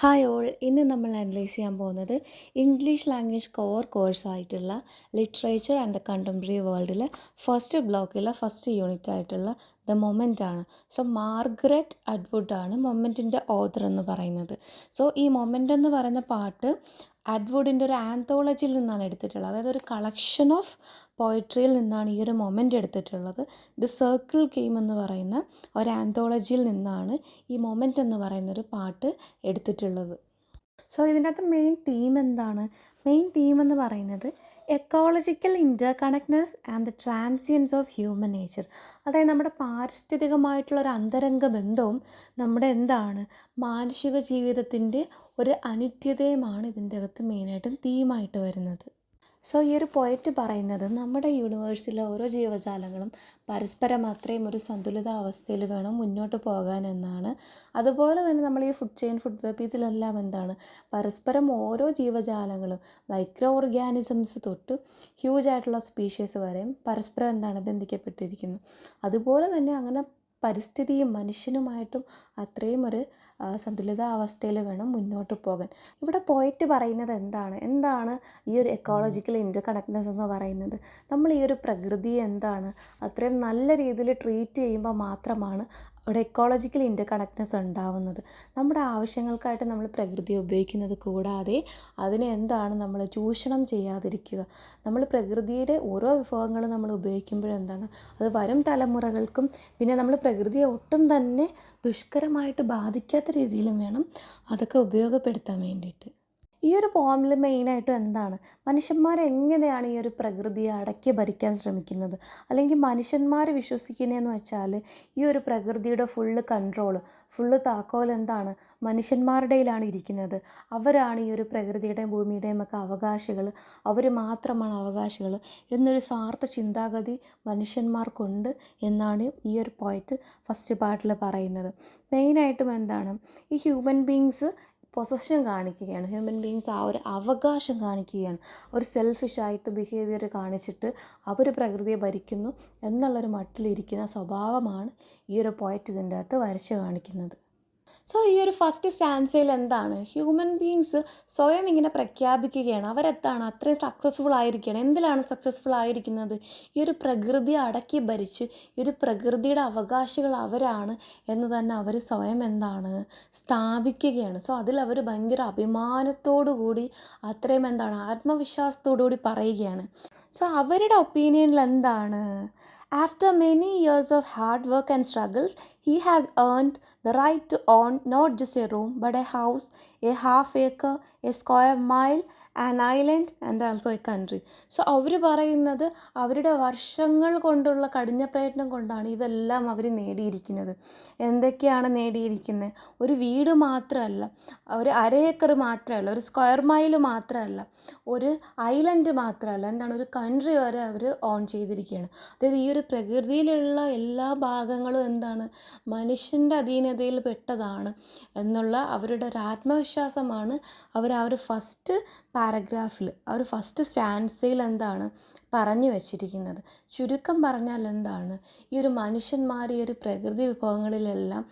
Hi all, ഇന്ന് നമ്മൾ analyse ചെയ്യാൻ പോകുന്നത് ഇംഗ്ലീഷ് ലാംഗ്വേജ് കോഴ്സായിട്ടുള്ള ലിറ്ററേച്ചർ ആൻഡ് ദ കണ്ടംപററി വേൾഡിലെ ഫസ്റ്റ് ബ്ലോക്കിലെ ഫസ്റ്റ് യൂണിറ്റ് ആയിട്ടുള്ള ദ മൊമെൻ്റ് ആണ്. സോ മാർഗരറ്റ് അറ്റ്വുഡാണ് മൊമെൻറ്റിൻ്റെ ഓഥർ എന്ന് പറയുന്നത്. സോ ഈ മൊമെൻ്റ് എന്ന് പറയുന്ന പാട്ട് അറ്റ്വുഡിൻ്റെ ഒരു ആന്തോളജിയിൽ നിന്നാണ് എടുത്തിട്ടുള്ളത്. അതായത് ഒരു കളക്ഷൻ ഓഫ് പോയട്രിയിൽ നിന്നാണ് ഈ ഒരു മൊമെൻ്റ് എടുത്തിട്ടുള്ളത്. ദി സർക്കിൾ ഗെയിം എന്ന് പറയുന്ന ഒരു ആന്തോളജിയിൽ നിന്നാണ് ഈ മൊമെൻ്റ് എന്ന് പറയുന്നൊരു പാട്ട് എടുത്തിട്ടുള്ളത്. സോ ഇതിനകത്ത് മെയിൻ തീം എന്താണ്? മെയിൻ തീം എന്ന് പറയുന്നത് ecological interconnectedness and the transience of human nature. അതായത് നമ്മുടെ പാരിസ്ഥിതികമായിട്ടുള്ളൊരു അന്തരംഗ ബന്ധവും നമ്മുടെ മാനുഷിക ജീവിതത്തിൻ്റെ ഒരു അനിത്യതയുമാണ് ഇതിൻ്റെ അകത്ത് മെയിനായിട്ടും തീമായിട്ട് വരുന്നത്. സോ ഈ ഒരു പോയറ്റ് പറയുന്നത് നമ്മുടെ യൂണിവേഴ്സിലെ ഓരോ ജീവജാലങ്ങളും പരസ്പരം അത്രയും ഒരു സന്തുലിതാവസ്ഥയിൽ വേണം മുന്നോട്ട് പോകാൻ എന്നാണ്. അതുപോലെ തന്നെ നമ്മൾ ഈ ഫുഡ് വെബ് ഇതിലെല്ലാം പരസ്പരം ഓരോ ജീവജാലങ്ങളും മൈക്രോ ഓർഗാനിസംസ് തൊട്ട് ഹ്യൂജ് ആയിട്ടുള്ള സ്പീഷീസ് വരെയും പരസ്പരം ബന്ധിക്കപ്പെട്ടിരിക്കുന്നു. അതുപോലെ തന്നെ അങ്ങനെ പരിസ്ഥിതിയും മനുഷ്യനുമായിട്ടും അത്രയും ഒരു സന്തുലിതാവസ്ഥയിൽ വേണം മുന്നോട്ട് പോകാൻ. ഇവിടെ പോയിട്ട് പറയുന്നത് എന്താണ് ഈ ഒരു എക്കോളജിക്കൽ ഇൻ്റർ കണക്ട്നെസ് എന്ന് പറയുന്നത്? നമ്മൾ ഈ ഒരു പ്രകൃതിയെ അത്രയും നല്ല രീതിയിൽ ട്രീറ്റ് ചെയ്യുമ്പോൾ മാത്രമാണ് അവിടെ എക്കോളജിക്കൽ ഇൻ്റർ കണക്ട്നെസ് ഉണ്ടാവുന്നത്. നമ്മുടെ ആവശ്യങ്ങൾക്കായിട്ട് നമ്മൾ പ്രകൃതിയെ ഉപയോഗിക്കുന്നത് കൂടാതെ അതിനെ നമ്മൾ ചൂഷണം ചെയ്യാതിരിക്കുക. നമ്മൾ പ്രകൃതിയുടെ ഓരോ വിഭവങ്ങളും നമ്മൾ ഉപയോഗിക്കുമ്പോഴെന്താണ് അത് വരും തലമുറകൾക്കും പിന്നെ നമ്മൾ പ്രകൃതിയെ ഒട്ടും തന്നെ ദുഷ്കരമായിട്ട് ബാധിക്കാത്ത രീതിയിലും വേണം അതൊക്കെ ഉപയോഗപ്പെടുത്താൻ വേണ്ടിയിട്ട്. ഈ ഒരു പോമിൽ മെയിനായിട്ടും മനുഷ്യന്മാരെങ്ങനെയാണ് ഈ ഒരു പ്രകൃതിയെ അടക്കി ഭരിക്കാൻ ശ്രമിക്കുന്നത്, അല്ലെങ്കിൽ മനുഷ്യന്മാർ വിശ്വസിക്കുന്നതെന്ന് വെച്ചാൽ ഈ ഒരു പ്രകൃതിയുടെ ഫുള്ള് താക്കോൽ മനുഷ്യന്മാരുടെയിലാണ് ഇരിക്കുന്നത്. അവരാണ് ഈ ഒരു പ്രകൃതിയുടെയും ഭൂമിയുടെയും ഒക്കെ അവകാശികൾ, അവർ മാത്രമാണ് അവകാശികൾ എന്നൊരു സ്വാർത്ഥ ചിന്താഗതി മനുഷ്യന്മാർക്കുണ്ട് എന്നാണ് ഈ ഒരു പോയിറ്റ് ഫസ്റ്റ് പാർട്ടിൽ പറയുന്നത്. മെയിനായിട്ടും ഈ ഹ്യൂമൻ ബീങ്സ് പൊസഷൻ കാണിക്കുകയാണ്. ഹ്യൂമൻ ബീങ്സ് ആ ഒരു അവകാശം കാണിക്കുകയാണ്. ഒരു സെൽഫിഷായിട്ട് ബിഹേവിയർ കാണിച്ചിട്ട് അവർ പ്രകൃതിയെ ഭരിക്കുന്നു എന്നുള്ളൊരു മട്ടിലിരിക്കുന്ന സ്വഭാവമാണ് ഈ ഒരു പോയറ്റ് ഇതിൻ്റെ അകത്ത് വരച്ച് കാണിക്കുന്നത്. സോ ഈ ഒരു ഫസ്റ്റ് സ്റ്റാൻസയിൽ ഹ്യൂമൻ ബീങ്സ് സ്വയം ഇങ്ങനെ പ്രഖ്യാപിക്കുകയാണ്. അത്രയും സക്സസ്ഫുൾ ആയിരിക്കുകയാണ്. എന്തിലാണ് സക്സസ്ഫുൾ ആയിരിക്കുന്നത്? ഈ ഒരു പ്രകൃതിയെ അടക്കി ഭരിച്ച് ഈ ഒരു പ്രകൃതിയുടെ അവകാശികൾ അവരാണ് എന്ന് തന്നെ അവർ സ്വയം സ്ഥാപിക്കുകയാണ്. സോ അതിൽ അവർ ഭയങ്കര അഭിമാനത്തോടു കൂടി അത്രയും ആത്മവിശ്വാസത്തോടു കൂടി പറയുകയാണ്. സോ അവരുടെ ഒപ്പീനിയനിൽ After many years of hard work and struggles, he has earned the right to own not just a room, but a house, a half acre, a square mile, an island, and also a country. So, അവർ പറയുന്നത് അവരുടെ വർഷങ്ങൾ കൊണ്ടുള്ള കഠിന പ്രയത്നം കൊണ്ടാണ് ഇതെല്ലാം അവർ നേടിയിരിക്കുന്നത്. എന്തൊക്കെയാണ് നേടിയിരിക്കുന്നത്? ഒരു വീട് മാത്രമല്ല, ഒരു അര ഏക്കർ മാത്രമല്ല, ഒരു സ്ക്വയർ മൈൽ മാത്രമല്ല, ഒരു ഐലൻഡ് മാത്രമല്ല, ഒരു കൺട്രി വരെ അവർ ഓൺ ചെയ്തിരിക്കുകയാണ്. അതായത് ഈ ഒരു പ്രകൃതിയിലുള്ള എല്ലാ ഭാഗങ്ങളും മനുഷ്യൻ്റെ അധീനതയിൽ പെട്ടതാണ് എന്നുള്ള അവരുടെ ഒരു ആത്മവിശ്വാസമാണ് അവർ ആ ഒരു ഫസ്റ്റ് പാരഗ്രാഫിൽ ആ ഒരു ഫസ്റ്റ് സ്റ്റാൻസയിൽ പറഞ്ഞു വച്ചിരിക്കുന്നത്. ചുരുക്കം പറഞ്ഞാൽ ഈ ഒരു മനുഷ്യന്മാർ ഈ ഒരു പ്രകൃതി വിഭവങ്ങളിലെല്ലാം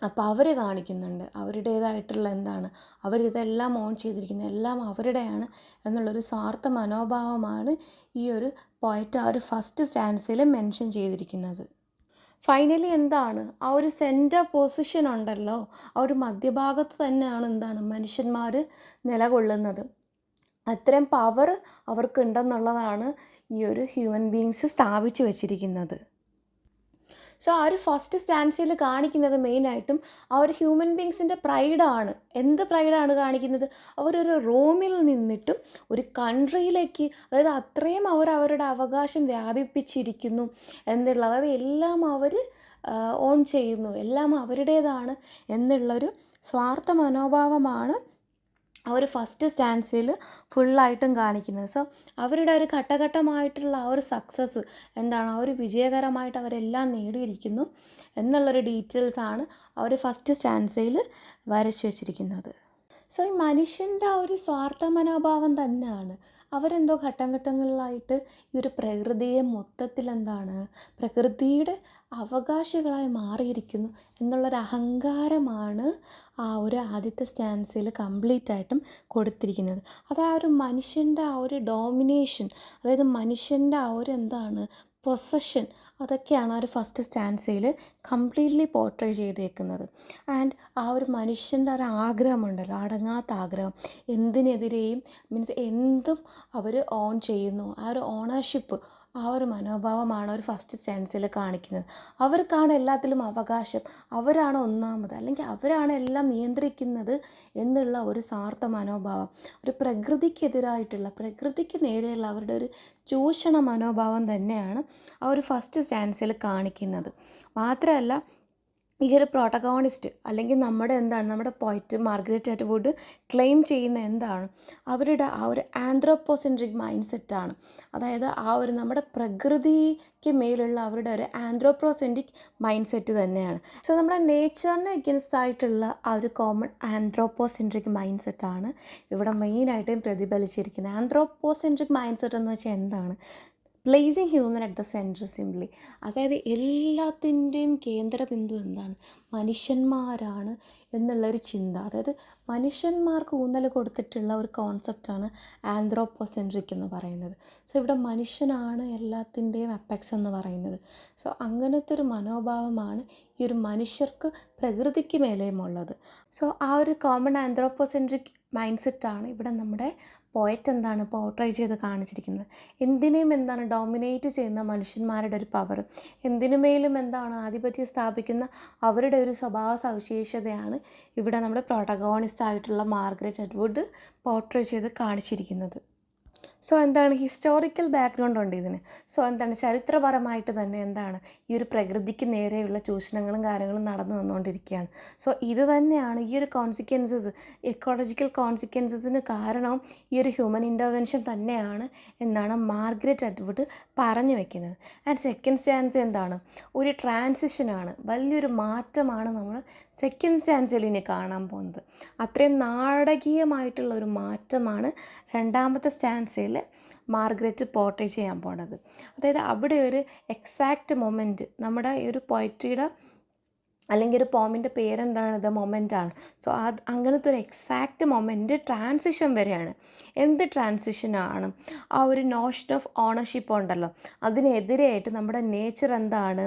അപ്പോൾ അവർ കാണിക്കുന്നുണ്ട് അവരുടേതായിട്ടുള്ള അവരിതെല്ലാം ഓൺ ചെയ്തിരിക്കുന്നത് എല്ലാം അവരുടെയാണ് എന്നുള്ളൊരു സ്വാർത്ഥ മനോഭാവമാണ് ഈ ഒരു പോയറ്റ് ആ ഒരു ഫസ്റ്റ് സ്റ്റാൻസയിൽ മെൻഷൻ ചെയ്തിരിക്കുന്നത്. ഫൈനലി ആ ഒരു സെൻറ്റർ പൊസിഷൻ ഉണ്ടല്ലോ, ആ ഒരു മധ്യഭാഗത്ത് തന്നെയാണ് മനുഷ്യന്മാർ നിലകൊള്ളുന്നത്. അത്രയും പവർ അവർക്കുണ്ടെന്നുള്ളതാണ് ഈ ഒരു ഹ്യൂമൻ ബീങ്സ് സ്ഥാപിച്ചു വച്ചിരിക്കുന്നത്. സോ ആ ഒരു ഫസ്റ്റ് സ്റ്റാൻസിൽ കാണിക്കുന്നത് മെയിനായിട്ടും ആ ഒരു ഹ്യൂമൻ ബീങ്സിൻ്റെ പ്രൈഡാണ്. എന്ത് പ്രൈഡാണ് കാണിക്കുന്നത്? അവരൊരു റോമിൽ നിന്നിട്ടും ഒരു കൺട്രിയിലേക്ക്, അതായത് അത്രയും അവരുടെ അവകാശം വ്യാപിപ്പിച്ചിരിക്കുന്നു എന്നുള്ളത്, അതായത് എല്ലാം അവർ ഓൺ ചെയ്യുന്നു, എല്ലാം അവരുടേതാണ് എന്നുള്ളൊരു സ്വാർത്ഥ മനോഭാവമാണ് ആ ഒരു ഫസ്റ്റ് സ്റ്റാൻസിൽ ഫുള്ളായിട്ടും കാണിക്കുന്നത്. സോ അവരുടെ ഒരു ഘട്ടഘട്ടമായിട്ടുള്ള ആ ഒരു സക്സസ് ആ ഒരു വിജയകരമായിട്ട് അവരെല്ലാം നേടിയിരിക്കുന്നു എന്നുള്ളൊരു ഡീറ്റെയിൽസാണ് ആ ഒരു ഫസ്റ്റ് സ്റ്റാൻസയിൽ വരച്ചു വച്ചിരിക്കുന്നത്. സോ ഈ മനുഷ്യൻ്റെ ആ ഒരു സ്വാർത്ഥ മനോഭാവം തന്നെയാണ് അവരെന്തോ ഘട്ടം ഘട്ടങ്ങളിലായിട്ട് ഈ ഒരു പ്രകൃതിയെ മൊത്തത്തിൽ പ്രകൃതിയുടെ അവകാശികളായി മാറിയിരിക്കുന്നു എന്നുള്ളൊരു അഹങ്കാരമാണ് ആ ഒരു ആദ്യത്തെ സ്റ്റാൻസയിൽ കംപ്ലീറ്റ് ആയിട്ടും കൊടുത്തിരിക്കുന്നത്. അത് ആ ഒരു മനുഷ്യൻ്റെ ആ ഒരു ഡോമിനേഷൻ, അതായത് മനുഷ്യൻ്റെ ആ ഒരു എന്താണ് പൊസഷൻ, അതൊക്കെയാണ് ആ ഒരു ഫസ്റ്റ് സ്റ്റാൻസയിൽ കംപ്ലീറ്റ്ലി പോർട്രേ ചെയ്തേക്കുന്നത്. ആൻഡ് ആ ഒരു മനുഷ്യൻ്റെ ഒരു ആഗ്രഹമുണ്ടല്ലോ, അടങ്ങാത്ത ആഗ്രഹം, എന്തിനെതിരെയും മീൻസ് എന്തും അവർ ഓൺ ചെയ്യുന്നു, ആ ഒരു ഓണർഷിപ്പ്, ആ ഒരു മനോഭാവമാണ് ഒരു ഫസ്റ്റ് സ്റ്റാൻസിൽ കാണിക്കുന്നത്. അവർക്കാണ് എല്ലാത്തിലും അവകാശം, അവരാണ് ഒന്നാമത്, അല്ലെങ്കിൽ അവരാണ് എല്ലാം നിയന്ത്രിക്കുന്നത് എന്നുള്ള ഒരു സ്വാർത്ഥ മനോഭാവം, ഒരു പ്രകൃതിക്കെതിരായിട്ടുള്ള, പ്രകൃതിക്ക് നേരെയുള്ള അവരുടെ ഒരു ചൂഷണ മനോഭാവം തന്നെയാണ് ആ ഒരു ഫസ്റ്റ് സ്റ്റാൻസിൽ കാണിക്കുന്നത്. മാത്രമല്ല ഈ ഒരു പ്രോട്ടഗോണിസ്റ്റ് അല്ലെങ്കിൽ നമ്മുടെ പോയിറ്റ് മാർഗരറ്റ് അറ്റ്വുഡ് ക്ലെയിം ചെയ്യുന്ന എന്താണ്, അവരുടെ ആ ഒരു ആന്ത്രോപ്പോസെൻട്രിക് മൈൻഡ് സെറ്റാണ്. അതായത് ആ ഒരു നമ്മുടെ പ്രകൃതിക്ക് മേലുള്ള അവരുടെ ഒരു ആന്ത്രോപ്പോസെൻട്രിക് മൈൻഡ് സെറ്റ് തന്നെയാണ്. സോ നമ്മുടെ നേച്ചറിന് എഗൻസ്റ്റ് ആയിട്ടുള്ള ആ ഒരു കോമൺ ആന്ത്രോപ്പോസെൻട്രിക് മൈൻഡ് സെറ്റാണ് ഇവിടെ മെയിനായിട്ടും പ്രതിഫലിച്ചിരിക്കുന്നത്. ആന്ത്രോപ്പോസെൻട്രിക് മൈൻഡ് സെറ്റ് എന്ന് വെച്ചാൽ എന്താണ്? Placing human at the centre simply. അതായത് എല്ലാത്തിൻ്റെയും കേന്ദ്ര ബിന്ദു എന്താണ്? മനുഷ്യന്മാരാണ് എന്നുള്ളൊരു ചിന്ത. അതായത് മനുഷ്യന്മാർക്ക് ഊന്നൽ കൊടുത്തിട്ടുള്ള ഒരു കോൺസെപ്റ്റാണ് ആന്ത്രോപ്പോസെൻട്രിക് എന്ന് പറയുന്നത്. സോ ഇവിടെ മനുഷ്യനാണ് എല്ലാത്തിൻ്റെയും അപ്പെക്സ് എന്ന് പറയുന്നത്. സോ അങ്ങനത്തെ ഒരു മനോഭാവമാണ് ഈ ഒരു മനുഷ്യർക്ക് പ്രകൃതിക്ക് മേലെയുമുള്ളത്. സോ ആ ഒരു കോമൺ ആന്ത്രോപ്പോസെൻട്രിക് മൈൻഡ് സെറ്റാണ് ഇവിടെ നമ്മുടെ പോയറ്റ് എന്താണ് പോർട്രേ ചെയ്ത് കാണിച്ചിരിക്കുന്നത്. എന്തിനേയും എന്താണ് ഡോമിനേറ്റ് ചെയ്യുന്ന മനുഷ്യന്മാരുടെ ഒരു പവർ, എന്തിനുമേലും എന്താണ് ആധിപത്യം സ്ഥാപിക്കുന്ന അവരുടെ ഒരു സ്വഭാവ സവിശേഷതയാണ് ഇവിടെ നമ്മുടെ പ്രോട്ടഗോണിസ്റ്റ് ആയിട്ടുള്ള മാർഗരറ്റ് അറ്റ്വുഡ് പോർട്രേ ചെയ്ത് കാണിച്ചിരിക്കുന്നത്. സോ എന്താണ് ഹിസ്റ്റോറിക്കൽ ബാക്ക്ഗ്രൗണ്ട് ഉണ്ട് ഇതിന്. സോ എന്താണ് ചരിത്രപരമായിട്ട് തന്നെ എന്താണ് ഈ ഒരു പ്രകൃതിക്ക് നേരെയുള്ള ചൂഷണങ്ങളും കാര്യങ്ങളും നടന്നു വന്നുകൊണ്ടിരിക്കുകയാണ്. സോ ഇത് തന്നെയാണ് ഈ ഒരു കോൺസിക്വൻസസ്, എക്കോളജിക്കൽ കോൺസിക്വൻസസിന് കാരണവും ഈ ഒരു ഹ്യൂമൻ ഇൻ്റർവെൻഷൻ തന്നെയാണ് എന്നാണ് മാർഗരറ്റ് അറ്റ്വുഡ് പറഞ്ഞു വെക്കുന്നത്. ആൻഡ് സെക്കൻഡ് സ്റ്റാൻസ് എന്താണ്? ഒരു ട്രാൻസിഷനാണ്, വലിയൊരു മാറ്റമാണ് നമ്മൾ സെക്കൻഡ് സ്റ്റാൻസിൽ ഇനി കാണാൻ പോകുന്നത്. അത്രയും നാടകീയമായിട്ടുള്ള ഒരു മാറ്റമാണ് രണ്ടാമത്തെ സ്റ്റാൻസയിൽ മാർഗരറ്റ് പോർട്രേ ചെയ്യാൻ പോണത്. അതായത് അവിടെ ഒരു എക്സാക്റ്റ് മൊമെൻറ്റ്, നമ്മുടെ ഈ ഒരു പോയട്രിയുടെ അല്ലെങ്കിൽ ഒരു പോമിൻ്റെ പേരെന്താണ്? ദ മൊമെൻ്റാണ്. സോ അങ്ങനത്തെ ഒരു എക്സാക്റ്റ് മൊമെൻറ്റ് ട്രാൻസിഷൻ വരെയാണ്. എന്ത് ട്രാൻസിഷനാണ്? ആ ഒരു നോഷൻ ഓഫ് ഓണർഷിപ്പ് ഉണ്ടല്ലോ, അതിനെതിരെയായിട്ട് നമ്മുടെ നേച്ചർ എന്താണ്?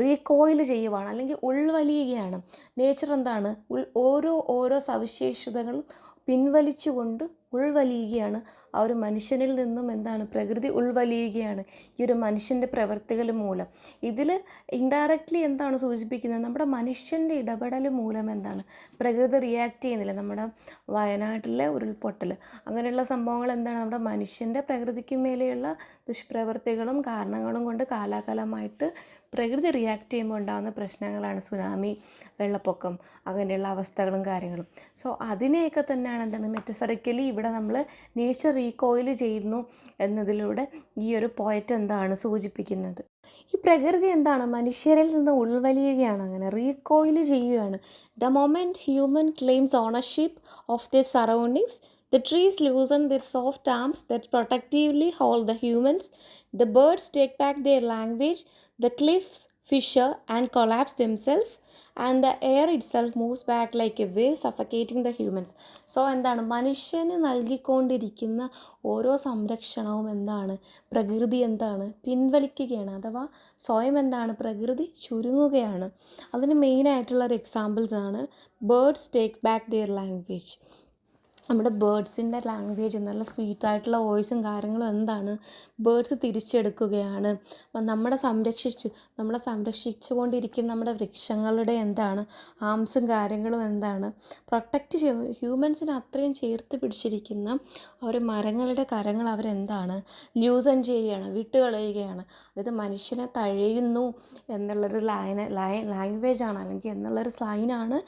റീകോയിൽ ചെയ്യുവാണ്, അല്ലെങ്കിൽ ഉൾവലിയുകയാണ്. നേച്ചർ എന്താണ്? ഓരോ സവിശേഷതകളും പിൻവലിച്ചുകൊണ്ട് ഉൾവലിയുകയാണ്. ആ ഒരു മനുഷ്യനിൽ നിന്നും എന്താണ്? പ്രകൃതി ഉൾവലിയുകയാണ് ഈ ഒരു മനുഷ്യൻ്റെ പ്രവർത്തികൾ മൂലം. ഇതിൽ ഇൻഡയറക്റ്റ്ലി എന്താണ് സൂചിപ്പിക്കുന്നത്? നമ്മുടെ മനുഷ്യൻ്റെ ഇടപെടൽ മൂലം എന്താണ് പ്രകൃതി റിയാക്ട് ചെയ്യുന്നില്ല. നമ്മുടെ വയനാട്ടിലെ ഉരുൾപൊട്ടൽ, അങ്ങനെയുള്ള സംഭവങ്ങൾ എന്താണ്? നമ്മുടെ മനുഷ്യൻ്റെ പ്രകൃതിക്ക് മേലെയുള്ള ദുഷ്പ്രവൃത്തികളും കാരണങ്ങളും കൊണ്ട് കാലാകാലമായിട്ട് പ്രകൃതി റിയാക്ട് ചെയ്യുമ്പോൾ ഉണ്ടാകുന്ന പ്രശ്നങ്ങളാണ് സുനാമി, വെള്ളപ്പൊക്കം, അങ്ങനെയുള്ള അവസ്ഥകളും കാര്യങ്ങളും. സോ അതിനെയൊക്കെ തന്നെയാണ് എന്താണ് മെറ്റഫറിക്കലി ഇവിടെ നമ്മൾ നേച്ചർ റീകോയിൽ ചെയ്യുന്നു എന്നതിലൂടെ ഈ ഒരു പോയറ്റ് എന്താണ് സൂചിപ്പിക്കുന്നത്. ഈ പ്രകൃതി എന്താണ്? മനുഷ്യരിൽ നിന്ന് ഉൾവലിയുകയാണ്, അങ്ങനെ റീകോയിൽ ചെയ്യുകയാണ്. The moment human claims ownership of their surroundings, the trees loosen their soft arms that protectively hold the humans, the birds take back their language, the cliffs fissure and collapse themselves, and the air itself moves back like a wave suffocating the humans. So എന്താണ്? മനുഷ്യന് നൽകിക്കൊണ്ടിരിക്കുന്ന ഓരോ സംരക്ഷണവും എന്താണ്? പ്രകൃതി എന്താണ്? പിൻവലിക്കുകയാണ്, അഥവാ സ്വയം എന്താണ്? പ്രകൃതി ചുരുങ്ങുകയാണ്. അതിന് മെയിനായിട്ടുള്ളൊരു എക്സാമ്പിൾസാണ് birds take back their language. നമ്മുടെ ബേർഡ്സിൻ്റെ ലാംഗ്വേജ്, നല്ല സ്വീറ്റായിട്ടുള്ള വോയിസും കാര്യങ്ങളും എന്താണ്? ബേർഡ്സ് തിരിച്ചെടുക്കുകയാണ്. നമ്മളെ സംരക്ഷിച്ചു കൊണ്ടിരിക്കുന്ന നമ്മുടെ വൃക്ഷങ്ങളുടെ എന്താണ്? ആംസും കാര്യങ്ങളും എന്താണ്? പ്രൊട്ടക്റ്റ് ചെയ്യും. ഹ്യൂമൻസിനെ അത്രയും ചേർത്ത് പിടിച്ചിരിക്കുന്ന ഒരു മരങ്ങളുടെ കരങ്ങൾ അവരെന്താണ്? ലൂസൺ ചെയ്യുകയാണ്, വിട്ടുകളയുകയാണ്. അതായത് മനുഷ്യനെ തഴയുന്നു എന്നുള്ളൊരു ലാംഗ്വേജാണ്, അല്ലെങ്കിൽ എന്നുള്ളൊരു സ്ലൈനാണ്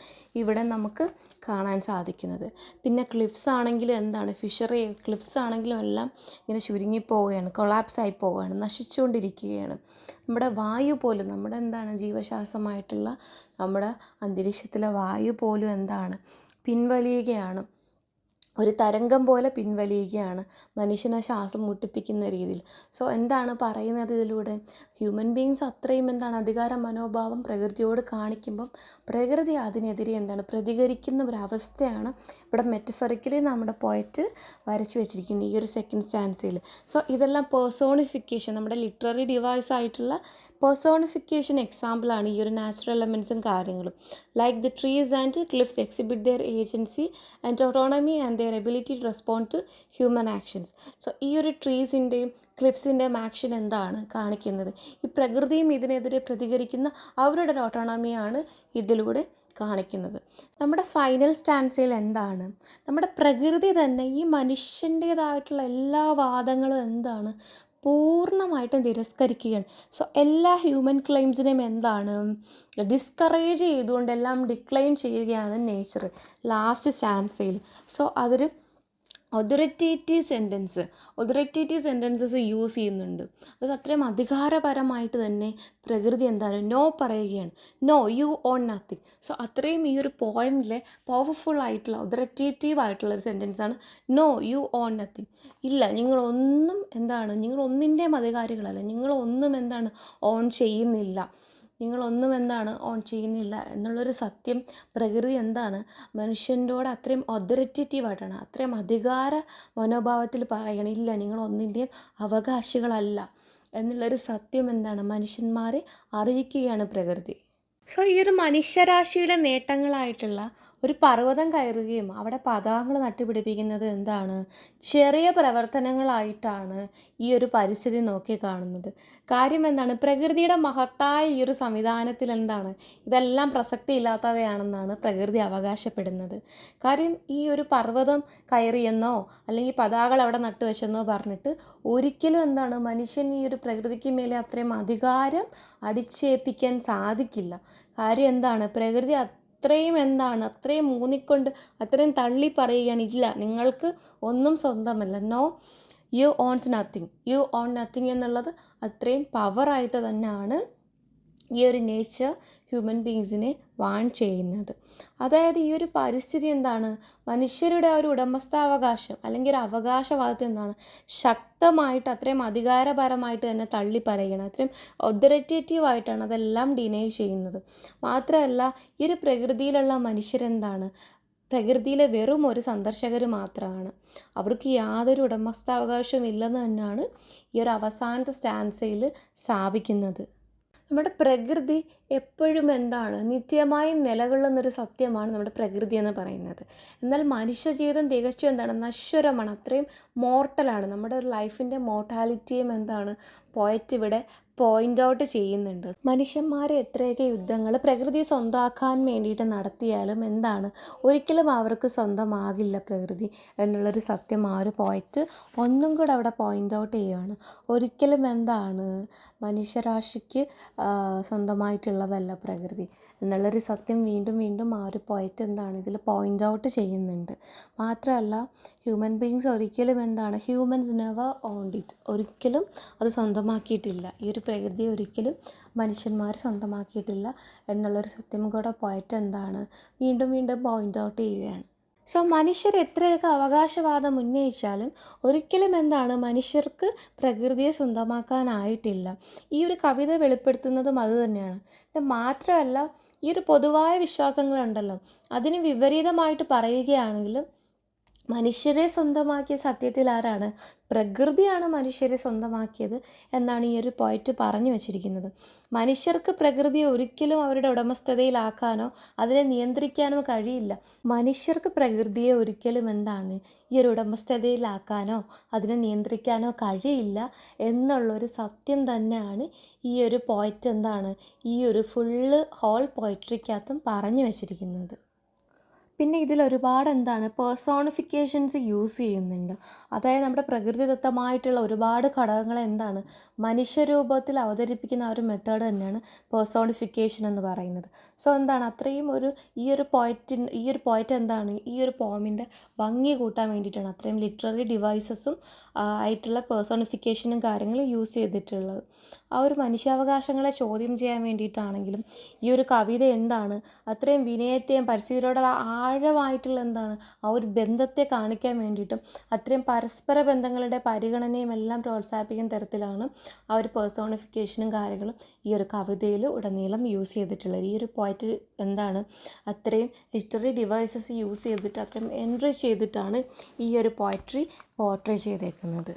ഇവിടെ നമുക്ക് കാണാൻ സാധിക്കുന്നത്. പിന്നെ ക്ലിഫ്സ് ആണെങ്കിലും എന്താണ്? ക്ലിഫ്സ് ആണെങ്കിലും എല്ലാം ഇങ്ങനെ ചുരുങ്ങിപ്പോവുകയാണ്, കൊളാപ്സ് ആയി പോവുകയാണ്, നശിച്ചുകൊണ്ടിരിക്കുകയാണ്. നമ്മുടെ വായു പോലും, നമ്മുടെ എന്താണ് ജീവശ്വാസമായിട്ടുള്ള നമ്മുടെ അന്തരീക്ഷത്തിലെ വായു പോലും എന്താണ്? പിൻവലിയുകയാണ്. ഒരു തരംഗം പോലെ പിൻവലിയുകയാണ് മനുഷ്യനെ ശ്വാസം മുട്ടിപ്പിക്കുന്ന രീതിയിൽ. സോ എന്താണ് പറയുന്നത് ഇതിലൂടെ? ഹ്യൂമൻ ബീങ്സ് അത്രയും എന്താണ് അധികാര മനോഭാവം പ്രകൃതിയോട് കാണിക്കുമ്പം പ്രകൃതി അതിനെതിരെ എന്താണ് പ്രതികരിക്കുന്ന ഒരവസ്ഥയാണ് ഇവിടെ മെറ്റഫറിക്കലി നമ്മുടെ പോയറ്റ് വരച്ചു വെച്ചിരിക്കുന്നത് ഈ ഒരു സെക്കൻഡ് സ്റ്റാൻസയിൽ. സോ ഇതെല്ലാം പേഴ്സോണിഫിക്കേഷൻ, നമ്മുടെ ലിറ്റററി ഡിവൈസ് ആയിട്ടുള്ള പേഴ്സോണിഫിക്കേഷൻ എക്സാമ്പിളാണ് ഈ ഒരു നാച്ചുറൽ എലമെൻസും കാര്യങ്ങളും. Like the trees and cliffs exhibit their agency and autonomy and their ability to respond to human actions. So ഈ ഒരു ട്രീസിൻ്റെയും ക്ലിഫ്സിൻ്റെയും ആക്ഷൻ എന്താണ് കാണിക്കുന്നത്? ഈ പ്രകൃതിയും ഇതിനെതിരെ പ്രതികരിക്കുന്ന അവരുടെ ഒരു ഓട്ടോണമിയാണ് ഇതിലൂടെ കാണിക്കുന്നത്. നമ്മുടെ ഫൈനൽ സ്റ്റാൻസയിൽ എന്താണ്? നമ്മുടെ പ്രകൃതി തന്നെ ഈ മനുഷ്യൻ്റേതായിട്ടുള്ള എല്ലാ വാദങ്ങളും എന്താണ് പൂർണ്ണമായിട്ടും തിരസ്കരിക്കുകയാണ്. സോ എല്ലാ ഹ്യൂമൻ ക്ലെയിംസിനെയും എന്താണ് ഡിസ്കറേജ് ചെയ്തുകൊണ്ട് എല്ലാം ഡിക്ലൈൻ ചെയ്യുകയാണ് നേച്ചർ ലാസ്റ്റ് സ്റ്റാൻസയിൽ. സോ അതൊരു ഒതോറിറ്റേറ്റീവ് സെൻറ്റൻസസ് യൂസ് ചെയ്യുന്നുണ്ട്. അത് അത്രയും അധികാരപരമായിട്ട് തന്നെ പ്രകൃതി എന്താണ് നോ പറയുകയാണ്. No, you own nothing. So അത്രയും ഈ ഒരു പോയമിലെ പവർഫുൾ ആയിട്ടുള്ള ഒതോറിറ്റേറ്റീവ് ആയിട്ടുള്ള ഒരു സെൻറ്റൻസാണ് നോ, യു ഓൺ നത്തിങ്. ഇല്ല, നിങ്ങളൊന്നും എന്താണ് നിങ്ങളൊന്നിൻ്റെയും അധികാരികളല്ല, നിങ്ങളൊന്നും എന്താണ് ഓൺ ചെയ്യുന്നില്ല, നിങ്ങളൊന്നും എന്താണ് ഓൺ ചെയ്യുന്നില്ല എന്നുള്ളൊരു സത്യം പ്രകൃതി എന്താണ് മനുഷ്യൻ്റോട് അത്രയും ഒതോറിറ്റേറ്റീവായിട്ടാണ്, അത്രയും അധികാര മനോഭാവത്തിൽ പറയണം. ഇല്ല, നിങ്ങളൊന്നിൻ്റെയും അവകാശികളല്ല എന്നുള്ളൊരു സത്യം എന്താണ് മനുഷ്യന്മാരെ അറിയിക്കുകയാണ് പ്രകൃതി. സോ ഈ ഒരു മനുഷ്യരാശിയുടെ നേട്ടങ്ങളായിട്ടുള്ള ഒരു പർവ്വതം കയറുകയും അവിടെ പതാകങ്ങൾ നട്ടുപിടിപ്പിക്കുന്നത് എന്താണ് ചെറിയ പ്രവർത്തനങ്ങളായിട്ടാണ് ഈ ഒരു പരിസ്ഥിതി നോക്കി കാണുന്നത്. കാര്യം എന്താണ്? പ്രകൃതിയുടെ മഹത്തായ ഈ ഒരു സംവിധാനത്തിൽ എന്താണ് ഇതെല്ലാം പ്രസക്തി ഇല്ലാത്തവയാണെന്നാണ് പ്രകൃതി അവകാശപ്പെടുന്നത്. കാര്യം ഈ ഒരു പർവ്വതം കയറിയെന്നോ അല്ലെങ്കിൽ പതാകകൾ അവിടെ നട്ടുവെച്ചെന്നോ പറഞ്ഞിട്ട് ഒരിക്കലും എന്താണ് മനുഷ്യൻ ഈ ഒരു പ്രകൃതിക്ക് മേലെ അത്രയും അധികാരം അടിച്ചേൽപ്പിക്കാൻ സാധിക്കില്ല. കാര്യം എന്താണ്? പ്രകൃതി അത്രയും എന്താണ് അത്രയും ഊന്നിക്കൊണ്ട് അത്രയും തള്ളി പറയുകയാണ്, ഇല്ല നിങ്ങൾക്ക് ഒന്നും സ്വന്തമല്ല, നോ, യു ഓൺ നത്തിങ് എന്നുള്ളത് അത്രയും പവറായിട്ട് തന്നെയാണ് ഈ ഒരു നേച്ചർ ഹ്യൂമൻ ബീങ്സിനെ വാൺ ചെയ്യുന്നത്. അതായത് ഈ ഒരു പരിസ്ഥിതി എന്താണ് മനുഷ്യരുടെ ഒരു ഉടമസ്ഥാവകാശം അല്ലെങ്കിൽ ഒരു അവകാശവാദത്തെ എന്താണ് ശക്തമായിട്ട് അത്രയും അധികാരപരമായിട്ട് തന്നെ തള്ളി പറയുകയാണ്, അത്രയും ഒതോറിറ്റേറ്റീവായിട്ടാണ് അതെല്ലാം ഡിനൈ ചെയ്യുന്നത്. മാത്രമല്ല ഈ ഒരു പ്രകൃതിയിലുള്ള മനുഷ്യരെന്താണ് പ്രകൃതിയിലെ വെറും ഒരു സന്ദർശകർ മാത്രമാണ്, അവർക്ക് യാതൊരു ഉടമസ്ഥാവകാശവും ഇല്ലെന്ന് തന്നെയാണ് ഈ ഒരു അവസാനത്തെ സ്റ്റാൻസയിൽ സ്ഥാപിക്കുന്നത്. നമ്മുടെ പ്രകൃതി എപ്പോഴും എന്താണ് നിത്യമായി നിലകൊള്ളുന്നൊരു സത്യമാണ് നമ്മുടെ പ്രകൃതി എന്ന് പറയുന്നത്. എന്നാൽ മനുഷ്യജീവിതം തികച്ചും എന്താണ് നശ്വരമാണ്, അത്രയും മോർട്ടലാണ്. നമ്മുടെ ലൈഫിൻ്റെ മോർട്ടാലിറ്റിയും എന്താണ് പോയറ്റ് ഇവിടെ പോയിൻ്റ് ഔട്ട് ചെയ്യുന്നുണ്ട്. മനുഷ്യന്മാർ എത്രയൊക്കെ യുദ്ധങ്ങൾ പ്രകൃതി സ്വന്തമാക്കാൻ വേണ്ടിയിട്ട് നടത്തിയാലും എന്താണ് ഒരിക്കലും അവർക്ക് സ്വന്തമാകില്ല പ്രകൃതി എന്നുള്ളൊരു സത്യം ആ ഒരു പോയറ്റ് ഒന്നും കൂടെ അവിടെ പോയിൻ്റ് ഔട്ട് ചെയ്യുകയാണ്. ഒരിക്കലും എന്താണ് മനുഷ്യരാശിക്ക് സ്വന്തമായിട്ടുള്ളതല്ല പ്രകൃതി എന്നുള്ളൊരു സത്യം വീണ്ടും വീണ്ടും ആ ഒരു പോയറ്റ് എന്താണ് ഇതിൽ പോയിൻ്റ് ഔട്ട് ചെയ്യുന്നുണ്ട്. മാത്രമല്ല ഹ്യൂമൻ ബീങ്സ് ഒരിക്കലും എന്താണ് ഹ്യൂമൻസ് നെവർ ഓൺഡ് ഇറ്റ്, ഒരിക്കലും അത് സ്വന്തമാക്കിയിട്ടില്ല, ഈ ഒരു പ്രകൃതി ഒരിക്കലും മനുഷ്യന്മാർ സ്വന്തമാക്കിയിട്ടില്ല എന്നുള്ളൊരു സത്യം കൂടെ പോയറ്റ് എന്താണ് വീണ്ടും വീണ്ടും പോയിൻ്റ് ഔട്ട് ചെയ്യുകയാണ്. സോ മനുഷ്യർ എത്രയൊക്കെ അവകാശവാദം ഉന്നയിച്ചാലും ഒരിക്കലും എന്താണ് മനുഷ്യർക്ക് പ്രകൃതിയെ സ്വന്തമാക്കാനായിട്ടില്ല. ഈ ഒരു കവിത വെളിപ്പെടുത്തുന്നതും അതുതന്നെയാണ്. മാത്രമല്ല ഈ ഒരു പൊതുവായ വിശ്വാസങ്ങളുണ്ടല്ലോ അതിന് വിപരീതമായിട്ട് പറയുകയാണെങ്കിലും മനുഷ്യരെ സ്വന്തമാക്കിയ സത്യത്തിൽ ആരാണ്? പ്രകൃതിയാണ് മനുഷ്യരെ സ്വന്തമാക്കിയത് എന്നാണ് ഈ ഒരു പോയിറ്റ് പറഞ്ഞു വച്ചിരിക്കുന്നത്. മനുഷ്യർക്ക് പ്രകൃതിയെ ഒരിക്കലും അവരുടെ ഉടമസ്ഥതയിലാക്കാനോ അതിനെ നിയന്ത്രിക്കാനോ കഴിയില്ല. മനുഷ്യർക്ക് പ്രകൃതിയെ ഒരിക്കലും എന്താണ് ഈ ഒരു ഉടമസ്ഥതയിലാക്കാനോ അതിനെ നിയന്ത്രിക്കാനോ കഴിയില്ല എന്നുള്ളൊരു സത്യം തന്നെയാണ് ഈ ഒരു പോയിറ്റ് എന്താണ് ഈ ഒരു ഫുള്ള് ഹോൾ പോയിട്രിക്കകത്തും പറഞ്ഞു വച്ചിരിക്കുന്നത്. പിന്നെ ഇതിൽ ഒരുപാട് എന്താണ് പേഴ്സോണിഫിക്കേഷൻസ് യൂസ് ചെയ്യുന്നുണ്ട്. അതായത് നമ്മുടെ പ്രകൃതിദത്തമായിട്ടുള്ള ഒരുപാട് ഘടകങ്ങളെ എന്താണ് മനുഷ്യരൂപത്തിൽ അവതരിപ്പിക്കുന്ന ആ ഒരു മെത്തേഡ് തന്നെയാണ് പേഴ്സോണിഫിക്കേഷൻ എന്ന് പറയുന്നത്. സോ എന്താണ് അത്രയും ഈ ഒരു പോയറ്റ് എന്താണ് ഈ ഒരു പോമിൻ്റെ ഭംഗി കൂട്ടാൻ വേണ്ടിയിട്ടാണ് അത്രയും ലിറ്റററി ഡിവൈസസും ആയിട്ടുള്ള പേഴ്സോണിഫിക്കേഷനും കാര്യങ്ങളും യൂസ് ചെയ്തിട്ടുള്ളത്. ആ ഒരു മനുഷ്യാവകാശങ്ങളെ ചോദ്യം ചെയ്യാൻ വേണ്ടിയിട്ടാണെങ്കിലും ഈ ഒരു കവിത എന്താണ് അത്രയും വിനയത്തെയും പരിസ്ഥിതിയോടുള്ള ആഴമായിട്ടുള്ള എന്താണ് ആ ഒരു ബന്ധത്തെ കാണിക്കാൻ വേണ്ടിയിട്ടും അത്രയും പരസ്പര ബന്ധങ്ങളുടെ പരിഗണനയും എല്ലാം പ്രോത്സാഹിപ്പിക്കുന്ന തരത്തിലാണ് ആ ഒരു പേഴ്സോണിഫിക്കേഷനും കാര്യങ്ങളും ഈ ഒരു കവിതയിൽ ഉടനീളം യൂസ് ചെയ്തിട്ടുള്ളത്. ഈ ഒരു പോയറ്റ് എന്താണ് അത്രയും ലിറ്റററി ഡിവൈസസ് യൂസ് ചെയ്തിട്ട് അത്രയും എൻറിച്ച് ചെയ്തിട്ടാണ് ഈ ഒരു പോയട്രി പോർട്രേ ചെയ്തേക്കുന്നത്.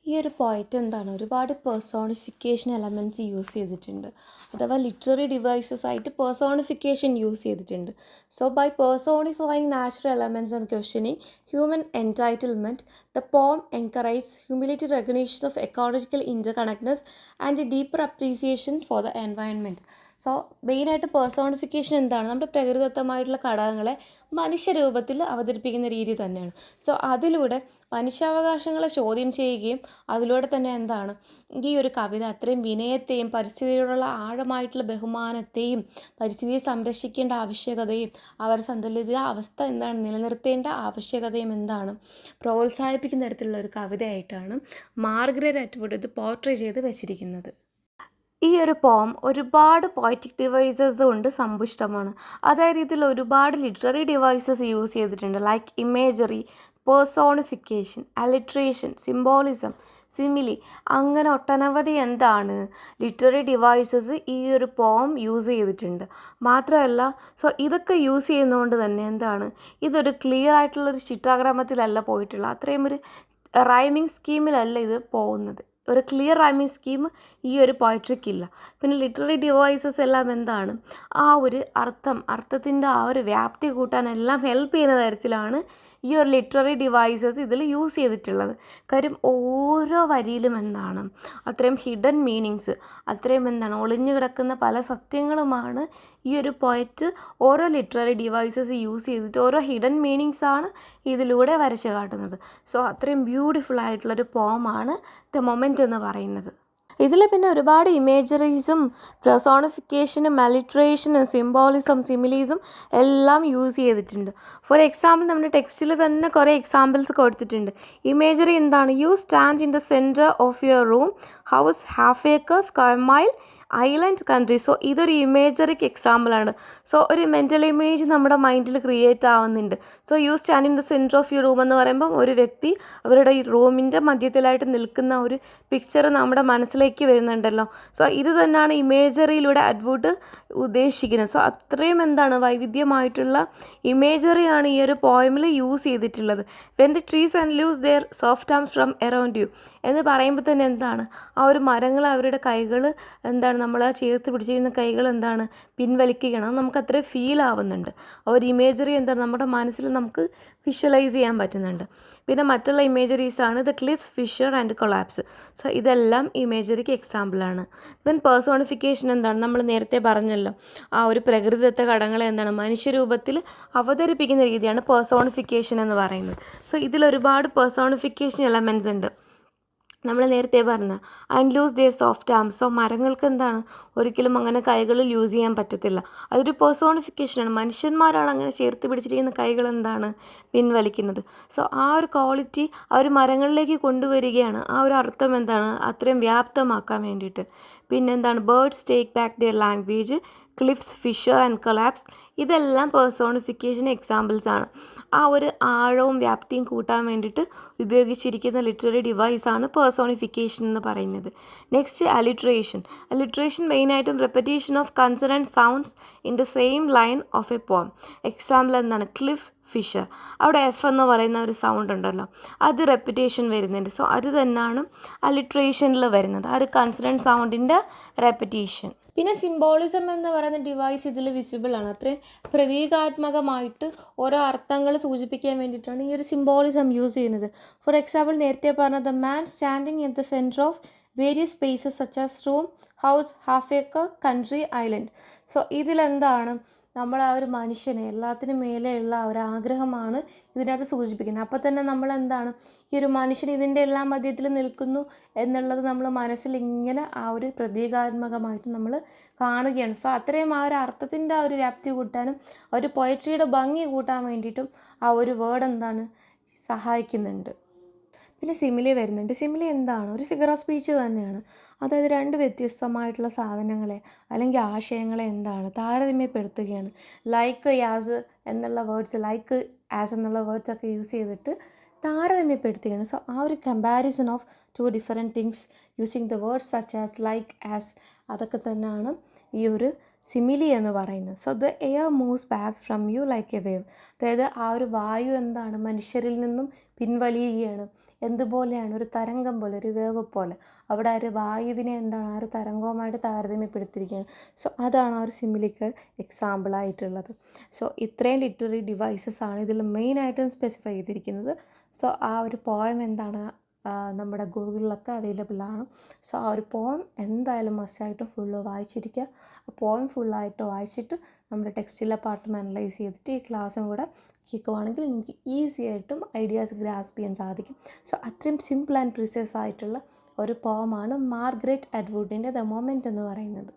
ഈ ഒരു പോയറ്റ് എന്താണ് ഒരുപാട് പേഴ്സോണിഫിക്കേഷൻ എലമെൻറ്റ്സ് യൂസ് ചെയ്തിട്ടുണ്ട്, അഥവാ ലിറ്റററി ഡിവൈസസ് ആയിട്ട് പേഴ്സോണിഫിക്കേഷൻ യൂസ് ചെയ്തിട്ടുണ്ട്. So by personifying natural elements and questioning human entitlement, the poem encourage humility, recognition of ecological interconnectedness and deeper appreciation for the environment. So മെയിനായിട്ട് personification എന്താണ് നമ്മുടെ പ്രകൃതിദത്തമായിട്ടുള്ള ഘടകങ്ങളെ മനുഷ്യരൂപത്തിൽ അവതരിപ്പിക്കുന്ന രീതി തന്നെയാണ്. സോ അതിലൂടെ മനുഷ്യാവകാശങ്ങളെ ചോദ്യം ചെയ്യുകയും അതിലൂടെ തന്നെ എന്താണ് ഈ ഒരു കവിത അത്രയും വിനയത്തെയും പരിസ്ഥിതിയോടുള്ള ആഴമായിട്ടുള്ള ബഹുമാനത്തെയും പരിസ്ഥിതിയെ സംരക്ഷിക്കേണ്ട ആവശ്യകതയും അവർ സന്തുലിത അവസ്ഥ എന്താണ് നിലനിർത്തേണ്ട ആവശ്യകതയും എന്താണ് പ്രോത്സാഹിപ്പിക്കുന്ന തരത്തിലുള്ള ഒരു കവിതയായിട്ടാണ് മാർഗരറ്റ് അറ്റ്വുഡ് ഇത് പോർട്രേ ചെയ്ത് വെച്ചിരിക്കുന്നത്. ഈ ഒരു പോം ഒരുപാട് പോയറ്റിക് ഡിവൈസസ് കൊണ്ട് സമ്പുഷ്ടമാണ്. അതായത് ഇതിൽ ഒരുപാട് ലിറ്റററി ഡിവൈസസ് യൂസ് ചെയ്തിട്ടുണ്ട്, like imagery, personification, alliteration, symbolism, simile, അങ്ങനെ ഒട്ടനവധി എന്താണ് ലിറ്റററി ഡിവൈസസ് ഈ ഒരു പോം യൂസ് ചെയ്തിട്ടുണ്ട്. മാത്രമല്ല ഇതൊക്കെ യൂസ് ചെയ്യുന്നതുകൊണ്ട് തന്നെ എന്താണ് ഇതൊരു ക്ലിയർ ആയിട്ടുള്ളൊരു ചിത്രാക്രമത്തിലല്ല പോയിട്ടുള്ള, അത്രയും ഒരു റൈമിങ് സ്കീമിലല്ല ഇത് പോകുന്നത്. ഒരു ക്ലിയർ റൈമിങ് സ്കീം ഈ ഒരു പോയട്രിക്കില്ല. പിന്നെ ലിറ്റററി ഡിവൈസസ് എല്ലാം എന്താണ് ആ ഒരു അർത്ഥത്തിൻ്റെ ആ ഒരു വ്യാപ്തി കൂട്ടാനെല്ലാം ഹെൽപ്പ് ചെയ്യുന്ന തരത്തിലാണ് ഈ ഒരു ലിറ്റററി ഡിവൈസസ് ഇതിൽ യൂസ് ചെയ്തിട്ടുള്ളത്. കാര്യം ഓരോ വരിയിലും എന്താണ് അത്രയും ഹിഡൻ മീനിങ്സ്, അത്രയും എന്താണ് ഒളിഞ്ഞു കിടക്കുന്ന പല സത്യങ്ങളുമാണ് ഈ ഒരു പോയറ്റ് ഓരോ ലിറ്റററി ഡിവൈസസ് യൂസ് ചെയ്തിട്ട് ഓരോ ഹിഡൻ മീനിങ്സാണ് ഇതിലൂടെ വരച്ച് കാട്ടുന്നത്. സോ അത്രയും ബ്യൂട്ടിഫുൾ ആയിട്ടുള്ളൊരു പോമാണ് ദ മൊമെൻ്റ് എന്ന് പറയുന്നത്. ഇതിൽ പിന്നെ ഒരുപാട് ഇമേജറീസും പേഴ്സോണിഫിക്കേഷനും അലിട്രേഷനും സിംബോളിസം, സിമിലീസും എല്ലാം യൂസ് ചെയ്തിട്ടുണ്ട്. ഫോർ എക്സാമ്പിൾ നമ്മുടെ ടെക്സ്റ്റിൽ തന്നെ കുറേ എക്സാമ്പിൾസ് കൊടുത്തിട്ടുണ്ട്. ഇമേജറി എന്താണ്, you stand in the centre of your room, house, half acre, square mile, island, country. So ഇതൊരു ഇമേജറിക്ക് എക്സാമ്പിളാണ്. സോ ഒരു മെൻ്റൽ ഇമേജ് നമ്മുടെ മൈൻഡിൽ ക്രിയേറ്റ് ആവുന്നുണ്ട്. So you stand in the centre of your room എന്ന് പറയുമ്പം ഒരു വ്യക്തി അവരുടെ ഈ റൂമിൻ്റെ മധ്യത്തിലായിട്ട് നിൽക്കുന്ന ഒരു പിക്ചർ നമ്മുടെ മനസ്സിലേക്ക് വരുന്നുണ്ടല്ലോ. സോ ഇത് തന്നെയാണ് ഇമേജറിയിലൂടെ അറ്റ്വുഡ് ഉദ്ദേശിക്കുന്നത്. സോ അത്രയും എന്താണ് വൈവിധ്യമായിട്ടുള്ള ഇമേജറിയാണ് ഈ ഒരു പോയമിൽ യൂസ് ചെയ്തിട്ടുള്ളത്. When the trees and leaves their soft arms from around you എന്ന് പറയുമ്പോൾ തന്നെ എന്താണ് ആ ഒരു മരങ്ങൾ അവരുടെ കൈകൾ എന്താണ് നമ്മൾ ചേർത്ത് പിടിച്ചിരുന്ന കൈകൾ എന്താണ് പിൻവലിക്കുകയാണ്. നമുക്ക് അത്ര ഫീൽ ആവുന്നുണ്ട്. ആ ഒരു ഇമേജറി എന്താണ് നമ്മുടെ മനസ്സിൽ നമുക്ക് വിഷ്വലൈസ് ചെയ്യാൻ പറ്റുന്നുണ്ട്. പിന്നെ മറ്റുള്ള ഇമേജറീസാണ് the cliffs, fissure and collapse. So ഇതെല്ലാം ഇമേജറിക്ക് എക്സാമ്പിളാണ്. ദെൻ പേഴ്സോണിഫിക്കേഷൻ എന്താണ് നമ്മൾ നേരത്തെ പറഞ്ഞല്ലോ, ആ ഒരു പ്രകൃതിദത്ത ഘടകങ്ങളെ എന്താണ് മനുഷ്യരൂപത്തിൽ അവതരിപ്പിക്കുന്ന രീതിയാണ് പേഴ്സോണിഫിക്കേഷൻ എന്ന് പറയുന്നത്. സോ ഇതിലൊരുപാട് പേഴ്സോണിഫിക്കേഷൻ എലമെൻറ്റ്സ് ഉണ്ട്. നമ്മൾ നേരത്തെ പറഞ്ഞ and loose their soft arms. So മരങ്ങൾക്ക് എന്താണ് ഒരിക്കലും അങ്ങനെ കൈകളിൽ യൂസ് ചെയ്യാൻ പറ്റത്തില്ല. അതൊരു പേഴ്സോണിഫിക്കേഷനാണ്. മനുഷ്യന്മാരാണ് അങ്ങനെ ചേർത്ത് പിടിച്ചിരിക്കുന്ന കൈകൾ എന്താണ് പിൻവലിക്കുന്നത്. സോ ആ ഒരു ക്വാളിറ്റി ആ ഒരു മരങ്ങളിലേക്ക് കൊണ്ടുവരികയാണ്. ആ ഒരു അർത്ഥം എന്താണ് അത്രയും വ്യാപ്തമാക്കാൻ വേണ്ടിയിട്ട്. പിന്നെന്താണ് birds take back their language, cliffs, fissure and collapse. ഇതെല്ലാം പേഴ്സോണിഫിക്കേഷൻ എക്സാമ്പിൾസ് ആണ്. ആ ഒരു ആഴവും വ്യാപ്തിയും കൂട്ടാൻ വേണ്ടിയിട്ട് ഉപയോഗിച്ചിരിക്കുന്ന ലിറ്റററി ഡിവൈസാണ് പേഴ്സോണിഫിക്കേഷൻ എന്ന് പറയുന്നത്. Next alliteration. അലിട്രേഷൻ മെയിനായിട്ടും repetition of consonant sounds in the same line of A പോം. എക്സാമ്പിൾ എന്താണ് ക്ലിഫ്, ഫിഷർ. അവിടെ എഫ് എന്ന് പറയുന്ന ഒരു സൗണ്ട് ഉണ്ടല്ലോ, അത് റെപ്പിറ്റേഷൻ വരുന്നുണ്ട്. സോ അത് തന്നെയാണ് അലിട്രേഷനിൽ വരുന്നത്, ആ ഒരു കൺസണന്റ് സൗണ്ടിൻ്റെ റെപ്പിറ്റേഷൻ. പിന്നെ സിംബോളിസം എന്ന് പറയുന്ന ഡിവൈസ് ഇതിൽ വിസിബിൾ ആണ്. അത്രയും പ്രതീകാത്മകമായിട്ട് ഓരോ അർത്ഥങ്ങൾ സൂചിപ്പിക്കാൻ വേണ്ടിയിട്ടാണ് ഈ ഒരു സിംബോളിസം യൂസ് ചെയ്യുന്നത്. ഫോർ എക്സാമ്പിൾ നേരത്തെ പറഞ്ഞ the man standing in the centre of various spaces such as room, house, half acre, country, island. So ഇതിലെന്താണ് നമ്മൾ ആ ഒരു മനുഷ്യനെ എല്ലാത്തിനും മേലെയുള്ള ഒരു ആഗ്രഹമാണ് ഇതിനകത്ത് സൂചിപ്പിക്കുന്നത്. അപ്പോൾ തന്നെ നമ്മളെന്താണ് ഈ ഒരു മനുഷ്യൻ ഇതിൻ്റെ എല്ലാ മധ്യത്തിൽ നിൽക്കുന്നു എന്നുള്ളത് നമ്മൾ മനസ്സിൽ ഇങ്ങനെ ആ ഒരു പ്രതീകാത്മകമായിട്ട് നമ്മൾ കാണുകയാണ്. സോ അത്രയും ആ ഒരു അർത്ഥത്തിൻ്റെ ആ ഒരു വ്യാപ്തി കൂട്ടാനും ആ ഒരു പോയട്രിയുടെ ഭംഗി കൂട്ടാൻ വേണ്ടിയിട്ടും ആ ഒരു വേർഡ് എന്താണ് സഹായിക്കുന്നുണ്ട്. പിന്നെ സിമിലി വരുന്നുണ്ട്. സിമിലി എന്താണ്? ഒരു ഫിഗർ ഓഫ് സ്പീച്ച് തന്നെയാണ്. അതായത് രണ്ട് വ്യത്യസ്തമായിട്ടുള്ള സാധനങ്ങളെ അല്ലെങ്കിൽ ആശയങ്ങളെ എന്താണ് താരതമ്യപ്പെടുത്തുകയാണ്. ലൈക്ക്, യാസ് എന്നുള്ള വേർഡ്സ്, ലൈക്ക്, ആസ് എന്നുള്ള വേർഡ്സൊക്കെ യൂസ് ചെയ്തിട്ട് താരതമ്യപ്പെടുത്തുകയാണ്. സോ ആ ഒരു comparison of two different things using the words such as like, as, അതൊക്കെ തന്നെയാണ് ഈ ഒരു സിമിലി എന്ന് പറയുന്നത്. So the air moves back from you like A wave. അതായത് ആ ഒരു വായു എന്താണ് മനുഷ്യരിൽ നിന്നും പിൻവലിയുകയാണ്. എന്തുപോലെയാണ്? ഒരു തരംഗം പോലെ, ഒരു വേവ് പോലെ. അവിടെ ആ ഒരു വായുവിനെ എന്താണ് ആ ഒരു തരംഗവുമായിട്ട് താരതമ്യപ്പെടുത്തിയിരിക്കുകയാണ്. സോ അതാണ് ആ ഒരു സിമിലിക്ക് എക്സാമ്പിളായിട്ടുള്ളത്. സോ ഇത്രയും ലിറ്റററി ഡിവൈസസ് ആണ് ഇതിൽ മെയിനായിട്ടും സ്പെസിഫൈ ചെയ്തിരിക്കുന്നത്. സോ ആ ഒരു പോയം എന്താണ് നമ്മുടെ ഗൂഗിളിലൊക്കെ അവൈലബിൾ ആണ്. സോ ആ ഒരു പോയം എന്തായാലും മസ്റ്റായിട്ടും ഫുള്ള് വായിച്ചിരിക്കുക. ആ പോയം ഫുള്ളായിട്ട് വായിച്ചിട്ട് നമ്മുടെ ടെക്സ്റ്റിലെ പാർട്ടും അനലൈസ് ചെയ്തിട്ട് ഈ ക്ലാസ്സും കൂടെ കേൾക്കുവാണെങ്കിൽ നിങ്ങൾക്ക് ഈസി ആയിട്ടും ഐഡിയാസ് ഗ്രാസ്പ് ചെയ്യാൻ സാധിക്കും. സോ അത്രയും സിമ്പിൾ ആൻഡ് പ്രിസൈസ് ആയിട്ടുള്ള ഒരു പോമാണ് മാർഗരറ്റ് അറ്റ്വുഡിൻ്റെ ദ മൊമെൻറ്റ് എന്ന് പറയുന്നത്.